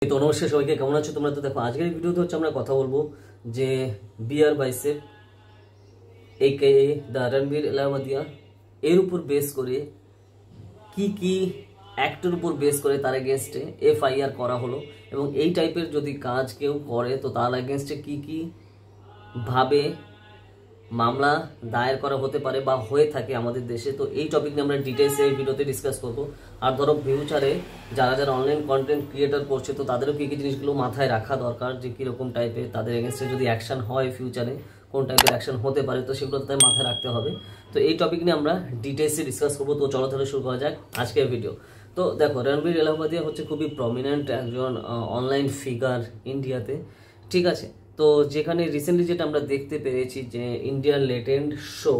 তো নমস্কার সবাইকে, কেমন আছো তোমরা? তো দেখো, আজকের ভিডিওতে হচ্ছে আমরা কথা বলবো যে বিআর বাইসেপ একে দ্য রণবীর এলাহাবাদিয়া এর উপর বেস করে কি অ্যাক্টের উপর বেস করে তার এগেনস্টে এফআইআর করা হলো, এবং এই টাইপের যদি কাজ কেউ করে তো তার এগেনস্টে কি ভাবে মামলা দায়ের করা হতে পারে বা হয়ে থাকে আমাদের দেশে। তো এই টপিক নিয়ে আমরা ডিটেলসে এই ভিডিওতে ডিসকাস করব। আর ধরো ফিউচারে যারা অনলাইন কন্টেন্ট ক্রিয়েটর করছে তো তাদেরও কী জিনিসগুলো মাথায় রাখা দরকার, যে কীরকম টাইপের তাদের এগেনস্টে যদি অ্যাকশন হয় ফিউচারে, কোন টাইপের অ্যাকশন হতে পারে, তো সেগুলো তাদের মাথায় রাখতে হবে। তো এই টপিক নিয়ে আমরা ডিটেলসে ডিসকাস করবো। তো চলো তাহলে শুরু করা যাক আজকের ভিডিও। তো দেখো, রণবীর এলাহাবাদিয়া হচ্ছে খুবই প্রমিনেন্ট একজন অনলাইন ফিগার ইন্ডিয়াতে, ঠিক আছে। তো যেখানে রিসেন্টলি যেটা আমরা দেখতে পেরেছি যে ইন্ডিয়ান লেজেন্ড শো,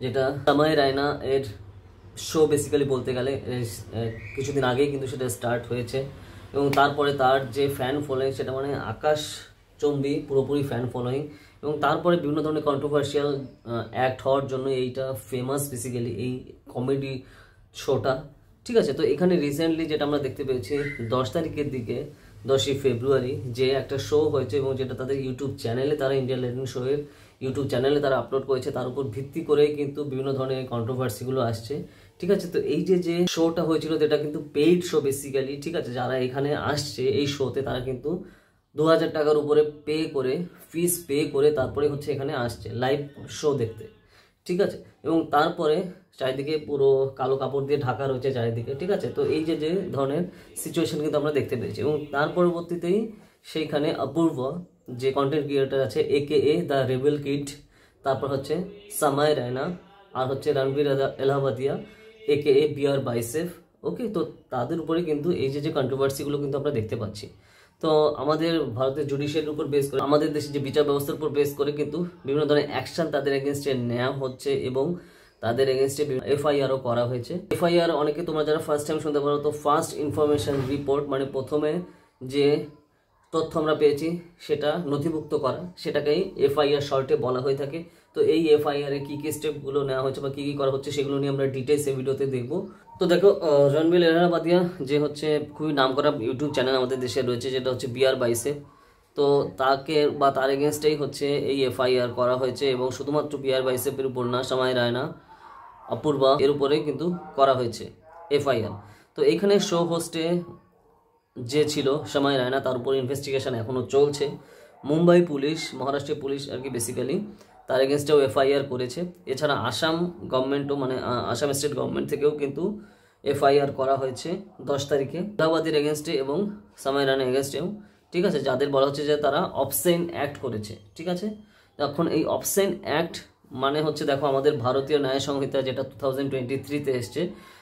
যেটা সময় রায়না এর শো বেসিক্যালি বলতে গেলে কিছুদিন আগেই কিন্তু সেটা স্টার্ট হয়েছে, এবং তারপরে তার যে ফ্যান ফলোয়িং সেটা মানে আকাশচম্বী পুরোপুরি ফ্যান ফলোয়িং, এবং তারপরে বিভিন্ন ধরনের কন্ট্রোভার্সিয়াল অ্যাক্ট হওয়ার জন্য এইটা ফেমাস বেসিক্যালি এই কমেডি শোটা, ঠিক আছে। তো এখানে রিসেন্টলি যেটা আমরা দেখতে পেয়েছি 10 তারিখের দিকে, 10ই ফেব্রুয়ারি, যে একটা শো হয়েছে এবং যেটা তাদের ইউটিউব চ্যানেলে তারা ইন্ডিয়ান লেজেন্ড শো এর ইউটিউব চ্যানেলে তারা আপলোড করেছে, তার উপর ভিত্তি করে কিন্তু বিভিন্ন ধরনের কন্ট্রোভার্সিগুলো আসছে, ঠিক আছে। তো এই যে শোটা হয়েছিল যেটা কিন্তু পেইড শো বেসিক্যালি, ঠিক আছে। যারা এখানে আসছে এই শোতে তারা কিন্তু 2000 টাকার উপরে পে করে, ফিস পে করে তারপরে হচ্ছে এখানে আসছে লাইভ শো দেখতে, ঠিক আছে। এবং তারপরে চারিদিকে পুরো কালো কাপড় দিয়ে ঢাকা রয়েছে চারিদিকে, ঠিক আছে। তো এই যে ধরনের সিচুয়েশন কিন্তু আমরা দেখতে পেয়েছি, এবং তার পরবর্তীতেই সেইখানে অপূর্ব যে কন্টেন্ট ক্রিয়েটার আছে একে দ্য রেবেল কিড, তারপর হচ্ছে সময় রায়না, আর হচ্ছে রণবীর এলাহাবাদিয়া একে বিআর বাইসেপ, ওকে। তো তাদের উপরে কিন্তু এই যে কন্ট্রোভার্সিগুলো কিন্তু আমরা দেখতে পাচ্ছি। তো আমাদের ভারতের জুডিশিয়ারির উপর বেস করে, আমাদের দেশে যে বিচার ব্যবস্থার উপর বেস করে কিন্তু বিভিন্ন ধরনের অ্যাকশন তাদের এগেনস্টে নেওয়া হচ্ছে, এবং তাদের এগেনস্টে এফআইআরও করা হয়েছে। এফআইআর অনেকে তোমরা যারা ফার্স্ট টাইম শুনতে পারো, তো ফার্স্ট ইনফরমেশন রিপোর্ট মানে প্রথমে যে তথ্য আমরা পেয়েছি সেটা নথিভুক্ত করা, সেটাকেই এফআইআর শর্টে বলা হয়ে থাকে। তো এই এফআইআর এ কি স্টেপগুলো নেওয়া হচ্ছে বা কি করা হচ্ছে সেগুলো নিয়ে আমরা ডিটেলস এই ভিডিওতে দেখবো। তো দেখো, রণবীর এলাহাবাদিয়া যে হচ্ছে খুবই নামকরা ইউটিউব চ্যানেল আমাদের দেশে রয়েছে, যেটা হচ্ছে বিআর বাইসেপ। তো তাকে বা তার এগেনস্টেই হচ্ছে এই এফআইআর করা হয়েছে, এবং শুধুমাত্র বিআর বাইসেপের উপর না, সময় রায়না, অপূর্বা এর উপরে কিন্তু করা হয়েছে এফআইআর। তো এইখানে শো হোস্টে যে ছিল সময় রায়না, তার উপর ইনভেস্টিগেশন এখনও চলছে। মুম্বাই পুলিশ, মহারাষ্ট্রের পুলিশ আর কি বেসিক্যালি তার এগেনস্টেও এফআইআর করেছে। এছাড়া আসাম গভর্নমেন্টও মানে আসাম স্টেট গভর্নমেন্ট থেকেও কিন্তু এফআইআর করা হয়েছে 10 তারিখে এলাহাবাদের এগেনস্টে এবং সময় রায়নার এগেনস্টেও, ঠিক আছে। যাদের বলা হচ্ছে যে তারা অবসেন অ্যাক্ট করেছে, ঠিক আছে। এখন এই অবসেন অ্যাক্ট মানে হচ্ছে, দেখো আমাদের ভারতীয় ন্যায় সংহিতা যেটা 2023-তে এসছে,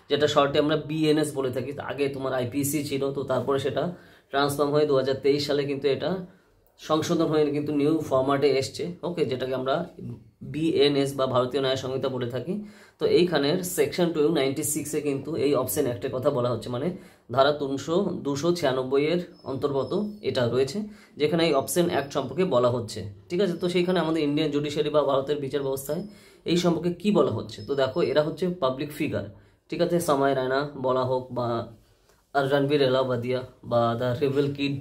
যেটা শর্টে আমরা বিএনএস বলে থাকি। আগে তোমার আইপিসি ছিল, তো তারপরে সেটা ট্রান্সফর্ম হয়ে 2023 সালে কিন্তু এটা সংশোধন হয়ে কিন্তু নিউ ফরম্যাটে এসছে, ওকে, যেটাকে আমরা বিএনএস বা ভারতীয় ন্যায় সংহিতা বলে থাকি। তো এইখানের সেকশন 296-এ কিন্তু এই অবসেন অ্যাক্টের কথা বলা হচ্ছে, মানে ধারা 296 এর অন্তর্গত এটা রয়েছে, যেখানে এই অবসেন অ্যাক্ট সম্পর্কে বলা হচ্ছে, ঠিক আছে। তো সেইখানে আমাদের ইন্ডিয়ান জুডিশিয়ারি বা ভারতের বিচার ব্যবস্থায় এই সম্পর্কে কি বলা হচ্ছে। তো দেখো, এরা হচ্ছে পাবলিক ফিগার, ঠিক আছে। সময় রায়না বলা হোক বা রণবীর এলাহাবাদিয়া বা দ্য রেবেল কিড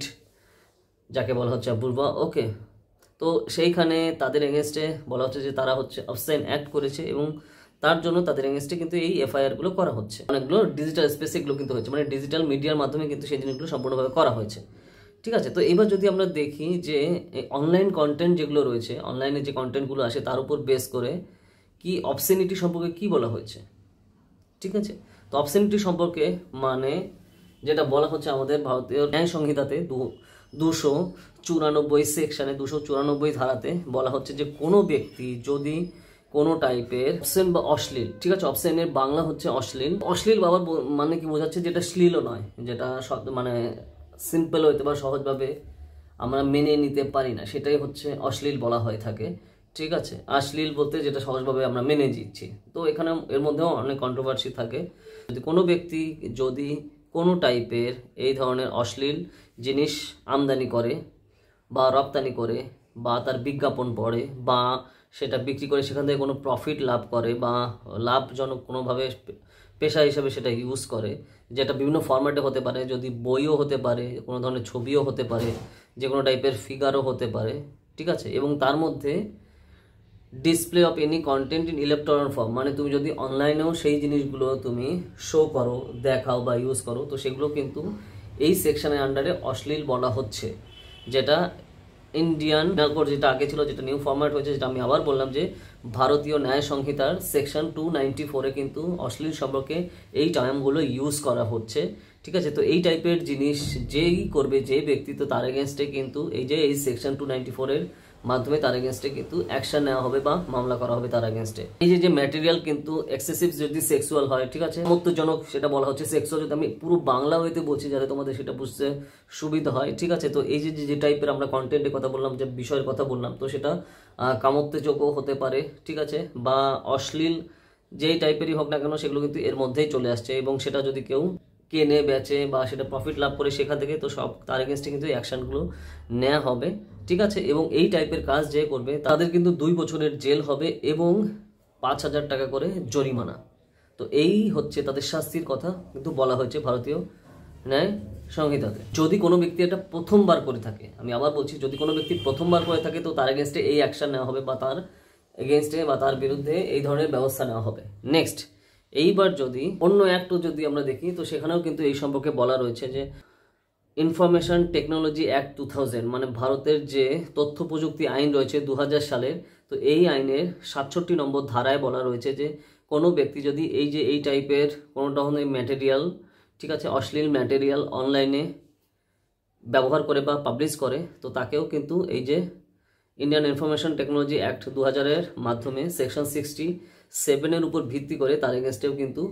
যাকে বলা হচ্ছে অপূর্বা, ওকে। তো সেইখানে তাদের এগেনস্টে বলা হচ্ছে যে তারা হচ্ছে অবসেন অ্যাক্ট করেছে, এবং তার জন্য তাদের এগেনস্টে কিন্তু এই এফআইআরগুলো করা হচ্ছে। অনেকগুলো ডিজিটাল স্পেসিগুলো কিন্তু হচ্ছে, মানে ডিজিটাল মিডিয়ার মাধ্যমে কিন্তু সেই জিনিসগুলো সম্পূর্ণভাবে করা হয়েছে, ঠিক আছে। তো এবার যদি আমরা দেখি যে অনলাইন কন্টেন্ট যেগুলো রয়েছে, অনলাইনে যে কন্টেন্টগুলো আসে তার উপর বেস করে কি অবসেনিটি সম্পর্কে কি বলা হয়েছে, ঠিক আছে। তো অবসেনিটি সম্পর্কে মানে যেটা বলা হচ্ছে আমাদের ভারতীয় ন্যায় সংহিতাতে 294 সেকশনে 294 ধারাতে বলা হচ্ছে যে কোনো ব্যক্তি যদি কোনো টাইপের অবসেন বা অশ্লীল, ঠিক আছে, অবসেনের বাংলা হচ্ছে অশ্লীল। অশ্লীল বাবার মানে কি বোঝাচ্ছে, যেটা শ্লীলও নয়, যেটা মানে সিম্পল হইতে বা সহজভাবে আমরা মেনে নিতে পারি না, সেটাই হচ্ছে অশ্লীল বলা হয়ে থাকে, ঠিক আছে। অশ্লীল বলতে যেটা সহজভাবে আমরা মেনে নিচ্ছি। তো এখানে এর মধ্যেও অনেক কন্ট্রোভার্সি থাকে। যদি কোনো ব্যক্তি যদি কোনো টাইপের এই ধরনের অশ্লীল জিনিস আমদানি করে বা রপ্তানি করে বা তার বিজ্ঞাপন পড়ে বা সেটা বিক্রি করে সেখান থেকে কোনো প্রফিট লাভ করে বা লাভজনক কোনোভাবে পেশা হিসেবে সেটা ইউজ করে, যেটা বিভিন্ন ফরম্যাটে হতে পারে, যদি বইও হতে পারে, কোনো ধরনের ছবিও হতে পারে, যে কোনো টাইপের ফিগারও হতে পারে, ঠিক আছে। এবং তার মধ্যে display of any contained in electronic form, মানে তুমি যদি অনলাইনেও সেই জিনিসগুলো তুমি শো করো, দেখাও বা ইউজ করো, তো সেগুলো কিন্তু এই সেকশনের আন্ডারে অশ্লীল বলা হচ্ছে। যেটা ইন্ডিয়ান কোড যেটা আগে ছিল, যেটা নিউ ফরম্যাট হয়েছে, যেটা আমি আবার বললাম যে ভারতীয় ন্যায় সংহিতার সেকশন 294-এ কিন্তু অশ্লীল সম্পর্কে এই টার্মগুলো ইউজ করা হচ্ছে, ঠিক আছে। তো এই টাইপের জিনিস যেই করবে, যে ব্যক্তি, তো তার এগেনস্টে কিন্তু এই যে এই সেকশন 294-এর মাধ্যমে তার এগেনস্টে কিন্তু অ্যাকশন নেওয়া হবে বা মামলা করা হবে তার এগেনস্টে। এই যে ম্যাটেরিয়াল কিন্তু এক্সেসিভ যদি সেক্সুয়াল হয়, ঠিক আছে, মত্তজনক সেটা বলা হচ্ছে। সেক্সুয়াল যদি আমি পুরো বাংলা হইতে বলছি যাতে তোমাদের সেটা বুঝতে সুবিধা হয়, ঠিক আছে। তো এই যে টাইপের আমরা কন্টেন্টের কথা বললাম, যে বিষয়ের কথা বললাম, তো সেটা কামোত্তেজকও হতে পারে, ঠিক আছে, বা অশ্লীল যেই টাইপেরই হোক না কেন, সেগুলো কিন্তু এর মধ্যেই চলে আসছে। এবং সেটা যদি কেউ কেনে বেচে বা সেটা প্রফিট লাভ করে সেখান থেকে, তো সব তার এগেনস্টে কিন্তু অ্যাকশনগুলো নেওয়া হবে, ঠিক আছে। এবং এই টাইপের কাজ যে করবে তাদের কিন্তু 2 বছরের জেল হবে এবং 5,000 টাকা করে জরিমানা। তো এই হচ্ছে তাদের শাস্তির কথা কিন্তু বলা হয়েছে ভারতীয় ন্যায় সংহিতাতে। যদি কোনো ব্যক্তি এটা প্রথমবার করে থাকে, আমি আবার বলছি, যদি কোনো ব্যক্তি প্রথমবার করে থাকে, তো তার এগেনস্টে এই অ্যাকশন নেওয়া হবে বা তার এগেনস্টে বা তার বিরুদ্ধে এই ধরনের ব্যবস্থা নেওয়া হবে। নেক্সট, এইবার যদি অন্য অ্যাক্টও যদি আমরা দেখি, তো সেখানেও কিন্তু এই সম্পর্কে বলা রয়েছে যে ইনফরমেশন টেকনোলজি অ্যাক্ট 2000, মানে ভারতের যে তথ্য প্রযুক্তি আইন রয়েছে 2000 সালের, তো এই আইনের 67 নম্বর ধারায় বলা রয়েছে যে কোনো ব্যক্তি যদি এই টাইপের কোনো ধরনের ম্যাটেরিয়াল, ঠিক আছে, অশ্লীল ম্যাটেরিয়াল অনলাইনে ব্যবহার করে বা পাবলিশ করে, তো তাকেও কিন্তু এই যে ইন্ডিয়ান ইনফরমেশন টেকনোলজি অ্যাক্ট 2000-এর মাধ্যমে সেকশন 67-এর উপর ভিত্তি করে তার এগেনস্টেও কিন্তু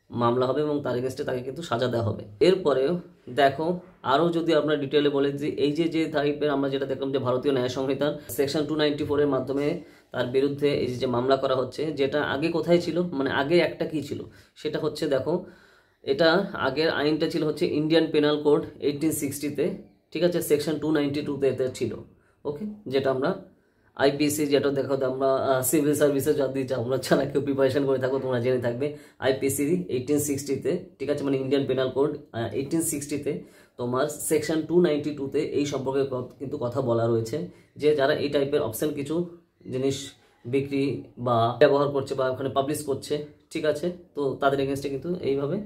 মামলা হবে এবং তার এগেনস্টে তাকে কিন্তু সাজা দেওয়া হবে। এরপরেও দেখো, আরও যদি আমরা ডিটেলে বলে যে এই যে টাইপের আমরা যেটা দেখলাম যে ভারতীয় ন্যায় সংহিতার সেকশন 294-এর মাধ্যমে তার বিরুদ্ধে এই যে মামলা করা হচ্ছে, যেটা আগে কোথায় ছিল, মানে আগে একটা কি ছিল, সেটা হচ্ছে দেখো, এটা আগের আইনটা ছিল হচ্ছে ইন্ডিয়ান পেনাল কোড 1860-তে, ঠিক আছে, সেকশন 292-তে এতে ছিল, ওকে, যেটা আমরা আইপিসি, যেটা দেখো আমরা সিভিল সার্ভিসে যদি আমরা ছাড়া কেউ প্রিপারেশন করে থাকো তোমরা জেনে থাকবে, আইপিসি 1860-তে, ঠিক আছে, মানে ইন্ডিয়ান পেনাল কোড 1860-তে তোমার সেকশন 292-তে এই সম্পর্কে কিন্তু কথা বলা রয়েছে যে যারা এই টাইপের অপশন কিছু জিনিস বিক্রি বা ব্যবহার করছে বা ওখানে পাবলিশ করছে, ঠিক আছে, তো তাদের এগেনস্টে কিন্তু এইভাবে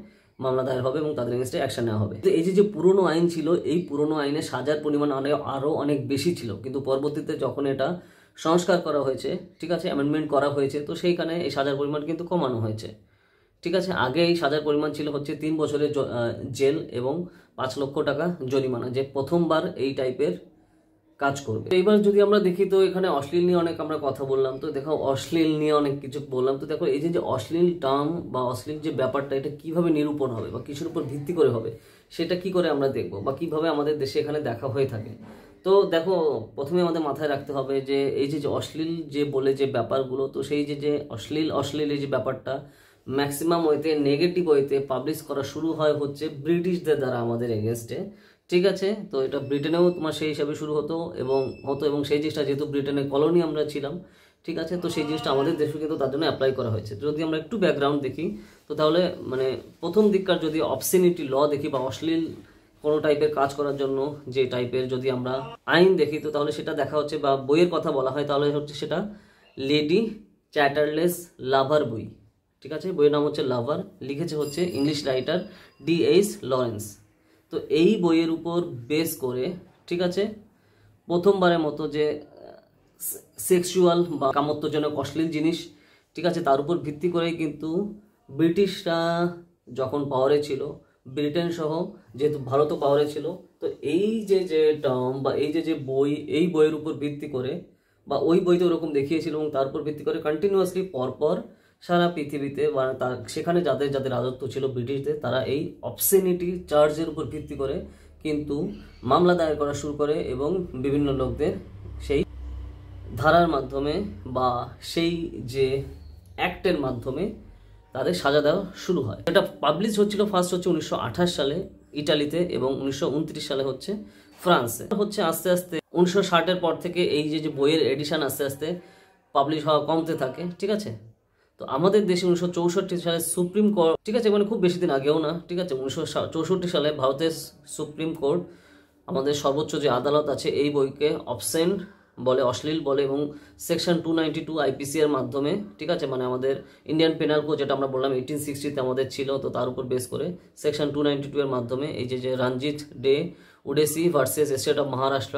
মামলা দায়ের হবে এবং তাদের এগেনস্টে অ্যাকশন নেওয়া হবে। তো এই যে পুরনো আইন ছিল, এই পুরনো আইনে সাজার পরিমাণ আরও অনেক বেশি ছিল, কিন্তু পরবর্তীতে যখন এটা সংস্কার করা হয়েছে, ঠিক আছে, অ্যামেন্ডমেন্ট করা হয়েছে, তো সেইখানে এই সাজার পরিমাণ কিন্তু কমানো হয়েছে, ঠিক আছে। আগে এই সাজার পরিমাণ ছিল হচ্ছে 3 বছরের জেল এবং 5 লক্ষ টাকা জরিমানা, যে প্রথমবার এই টাইপের কাজ করবে। এইবার যদি আমরা দেখি, তো এখানে অশ্লীল নিয়ে অনেক আমরা কথা বললাম, তো দেখো অশ্লীল নিয়ে অনেক কিছু বললাম, তো দেখো এই যে অশ্লীল টার্ম বা অশ্লীল যে ব্যাপারটা, এটা কিভাবে নিরূপণ হবে বা কিছুর উপর ভিত্তি করে হবে, সেটা কি করে আমরা দেখব বা কিভাবে আমাদের দেশে এখানে দেখা হয়ে থাকে। তো দেখো, প্রথমে আমাদের মাথায় রাখতে হবে যে এই যে অশ্লীল যে বলে যে ব্যাপারগুলো, তো সেই যে অশ্লীল এই যে ব্যাপারটা ম্যাক্সিমাম ওয়েতে নেগেটিভ ওয়েতে পাবলিশ করা শুরু হয় হচ্ছে ব্রিটিশদের দ্বারা আমাদের এগেনস্টে, ঠিক আছে। তো এটা ব্রিটেনেও তোমার সেই হিসাবে শুরু হতো এবং সেই জিনিসটা যেহেতু ব্রিটেনের কলোনি আমরা ছিলাম, ঠিক আছে, তো সেই জিনিসটা আমাদের দেশে কিন্তু তার জন্য অ্যাপ্লাই করা হয়েছে। যদি আমরা একটু ব্যাকগ্রাউন্ড দেখি, তো তাহলে মানে প্রথম দিককার যদি অবসেনিটি ল দেখি বা অশ্লীল কোনো টাইপের কাজ করার জন্য যে টাইপের যদি আমরা আইন দেখি, তো তাহলে সেটা দেখা হচ্ছে বা বইয়ের কথা বলা হয়, তাহলে হচ্ছে সেটা লেডি চ্যাটারলেস লাভার বই, ঠিক আছে, বইয়ের নাম হচ্ছে লাভার, লিখেছে হচ্ছে ইংলিশ রাইটার D.H. লরেন্স। তো এই বইয়ের উপর বেস করে, ঠিক আছে, প্রথমবারের মতো যে সেক্সুয়াল বা কামত্বজনক অশ্লীল জিনিস, ঠিক আছে, তার উপর ভিত্তি করেই কিন্তু ব্রিটিশরা যখন পাওয়ারে ছিল, ব্রিটেন সহ যেহেতু ভারতও পাওয়ারে ছিল, তো এই যে টার্ম বা এই যে বই, এই বইয়ের উপর ভিত্তি করে বা ওই বইতে ওরকম দেখিয়েছিল এবং তার উপর ভিত্তি করে কন্টিনিউয়াসলি পরপর সারা পৃথিবীতে বা সেখানে যাদের রাজত্ব ছিল ব্রিটিশদের, তারা এই অবসেনিটি চার্জের উপর ভিত্তি করে কিন্তু মামলা দায়ের করা শুরু করে এবং বিভিন্ন লোকদের সেই ধারার মাধ্যমে বা সেই যে অ্যাক্টের মাধ্যমে তাদের সাজা দেওয়া শুরু হয়। এটা পাবলিশ হচ্ছিল ফার্স্ট হচ্ছে 1928 সালে ইটালিতে এবং 1929 সালে হচ্ছে ফ্রান্সে। হচ্ছে আস্তে আস্তে 1960-এর পর থেকে এই যে বইয়ের এডিশন আস্তে আস্তে পাবলিশ হওয়া কমতে থাকে, ঠিক আছে। তো আমাদের দেশে 1964 সালে সুপ্রিম কোর্ট, ঠিক আছে, মানে খুব বেশি দিন আগেও না, ঠিক আছে, 1964 সালে ভারতের সুপ্রিম কোর্ট, আমাদের সর্বোচ্চ যে আদালত আছে, এই বইকে অবসেন বলে, অশ্লীল বলে, এবং সেকশন 292 আইপিসি এর মাধ্যমে, ঠিক আছে, মানে আমাদের ইন্ডিয়ান পেনাল কোড যেটা আমরা বললাম 1860-তে আমাদের ছিল, তো তার উপর বেস করে সেকশন 292 এর মাধ্যমে এই যে Ranjit D Udeshi versus state of Maharashtra,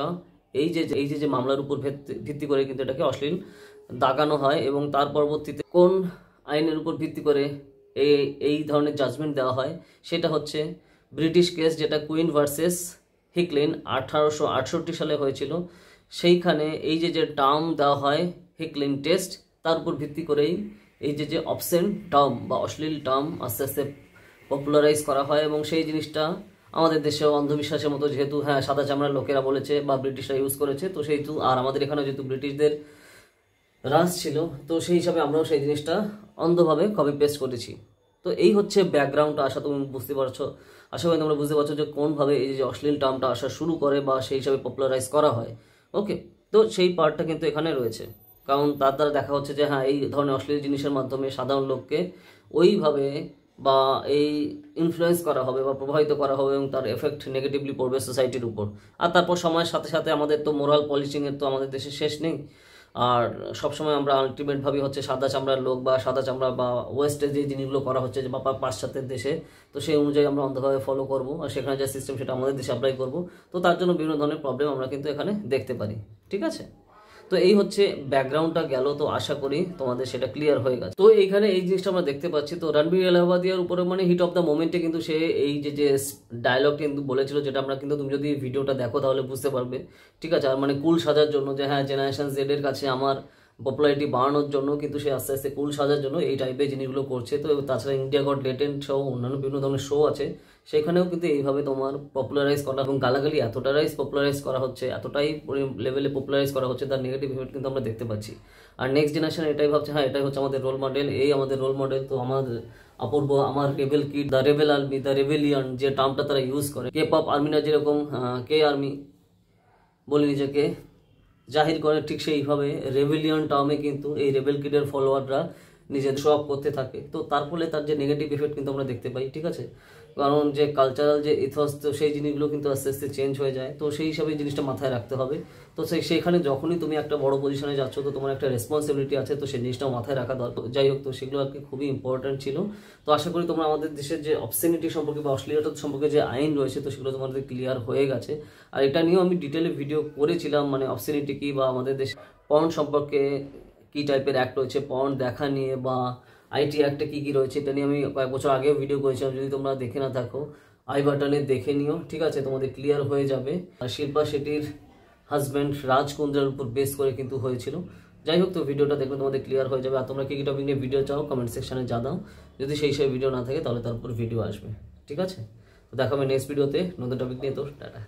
এই যে মামলার উপর ভিত্তি করে কিন্তু এটাকে অশ্লীল দাগানো হয়। এবং তার পরবর্তীতে কোন আইনের উপর ভিত্তি করে এই ধরনের জাজমেন্ট দেওয়া হয়, সেটা হচ্ছে ব্রিটিশ কেস, যেটা কুইন ভার্সেস হিকলিন 1868 সালে হয়েছিল। সেইখানে এই যে টার্ম দেওয়া হয় হিকলিন টেস্ট, তার উপর ভিত্তি করেই এই যে অবসেন টার্ম বা অশ্লীল টার্ম আস্তে আস্তে পপুলারাইজ করা হয়। এবং সেই জিনিসটা আমাদের দেশেও অন্ধবিশ্বাসের মতো, যেহেতু হ্যাঁ সাদা চামড়ার লোকেরা বলেছে বা ব্রিটিশরা ইউজ করেছে, তো সেহেতু, আর আমাদের এখানে যেহেতু ব্রিটিশদের রাজ ছিল, তো সেই হিসাবে আমরাও সেই জিনিসটা অন্ধভাবে কপি পেস্ট করেছি। তো এই হচ্ছে ব্যাকগ্রাউন্ডটা, তুমি বুঝতে পারছো, আশা করি তোমরা বুঝতে পারছো যে কোনভাবে এই যে অশ্লীল টার্মটা আসা শুরু করে বা সেই হিসাবে পপুলারাইজ করা হয়। ওকে, তো সেই পার্টটা কিন্তু এখানে রয়েছে, কারণ তার দ্বারা দেখা হচ্ছে যে হ্যাঁ এই ধরনের অশ্লীল জিনিসের মাধ্যমে সাধারণ লোককে ওইভাবে বা এই ইনফ্লুয়েন্স করা হবে বা প্রভাবিত করা হবে, এবং তার এফেক্ট নেগেটিভলি পড়বে সোসাইটির উপর। আর তারপর সময়ের সাথে সাথে আমাদের তো মোরাল পলিসিংয়ের তো আমাদের দেশে শেষ নেই, আর সবসময় আমরা আলটিমেট ভাবি হচ্ছে সাদা চামড়ার লোক বা সাদা চামড়া বা ওয়েস্টে যে জিনিসগুলো করা হচ্ছে বা পাশ্চাত্যের দেশে, তো সেই অনুযায়ী আমরা অন্ধভাবে ফলো করব, আর সেখানে যে সিস্টেম সেটা আমাদের দেশে অ্যাপ্লাই করব। তো তার জন্য বিভিন্ন ধরনের প্রবলেম আমরা কিন্তু এখানে দেখতে পারি, ঠিক আছে। তো এই হচ্ছে ব্যাকগ্রাউন্ডটা গেল, তো আশা করি তোমাদের সেটা ক্লিয়ার হয়ে গেছে। তো এইখানে এই জিনিসটা আমরা দেখতে পাচ্ছি, তো রণবীর এলাহাবাদিয়ার উপরে মানে হিট অফ দ্য মোমেন্টে কিন্তু সে এই যে ডায়লগ কিন্তু বলেছিল, যেটা আমরা কিন্তু, তুমি যদি ভিডিওটা দেখো তাহলে বুঝতে পারবে, ঠিক আছে। আর মানে কুল সাজার জন্য, যে হ্যাঁ জেনারেশন জেড এর কাছে আমার পপুলারিটি বাড়ানোর জন্য কিন্তু সে আস্তে আস্তে কুল সাজার জন্য এই টাইপের জিনিসগুলো করছে। তো তাছাড়া ইন্ডিয়া গট লেটেন্ট শো, অন্যান্য বিভিন্ন ধরনের শো আছে, সেখানেও কিন্তু এইভাবে তোমার পপুলারাইজ করা এবং গালাগালি পপুলারাইজ করা হচ্ছে, এতটাই লেভেলে পপুলারাইজ করা হচ্ছে, তার নেগেটিভ ইফেক্ট কিন্তু আমরা দেখতে পাচ্ছি। আর নেক্সট জেনারেশন এটাই ভাবছে হ্যাঁ এটাই হচ্ছে আমাদের রোল মডেল, এই আমাদের রোল মডেল। তো আমাদের অপূর্ব, আমার rebel kid, the rebel army, the rebellion, যে টার্মটা তারা ইউজ করে, কে পপ আর্মিরা যেরকম কে আর্মি বলে নিজেকে জাহির করে, ঠিক সেইভাবে রেবেলিয়ন টার্মে কিন্তু এই রেবেল কিডের ফলোয়াররা নিজের শো আপ করতে থাকে। তো তার ফলে তার যে নেগেটিভ এফেক্ট কিন্তু আমরা দেখতে পাই, ঠিক আছে। কারণ যে কালচারাল যে ইথস, তো সেই জিনিসগুলো কিন্তু আস্তে আস্তে চেঞ্জ হয়ে যায়। তো সেই হিসাবে জিনিসটা মাথায় রাখতে হবে। তো সেইখানে যখনই তুমি একটা বড় পজিশনে যাচ্ছ, তো তোমার একটা রেসপন্সিবিলিটি আছে, তো সেই জিনিসটাও মাথায় রাখা দরকার। যাই হোক, তো সেগুলো আর কি খুবই ইম্পর্টেন্ট ছিল। তো আশা করি তোমরা আমাদের দেশের যে অবসেনিটি সম্পর্কে বা অশ্লীলতা সম্পর্কে যে আইন রয়েছে, তো সেগুলো তোমাদের ক্লিয়ার হয়ে গেছে। আর এটা নিয়েও আমি ডিটেলে ভিডিও করেছিলাম, মানে অবসেনিটি কি বা আমাদের দেশে পর্ন সম্পর্কে কি টাইপের অ্যাক্ট রয়েছে, পর্ন দেখা নিয়ে বা আইটি অ্যাক্টে কি কি রয়েছে, এটা নিয়ে আমি কয়েক বছর আগেও ভিডিও করেছিলাম। যদি তোমরা দেখে না থাকো আই বাটনে দেখে নিও, ঠিক আছে, তোমাদের ক্লিয়ার হয়ে যাবে। আর শিল্পা শেট্টির হাজব্যান্ড রাজ কুন্দ্রার উপর বেস করে কিন্তু হয়েছিল। যাই হোক, তো ভিডিওটা দেখলে তোমাদের ক্লিয়ার হয়ে যাবে। আর তোমরা কি টপিক নিয়ে ভিডিও চাও কমেন্ট সেকশনে জানাও, যদি সেই ভিডিও না থাকে তাহলে তার উপর ভিডিও আসবে, ঠিক আছে। তো দেখা হবে নেক্সট ভিডিওতে নতুন টপিক নিয়ে। তো টাটা।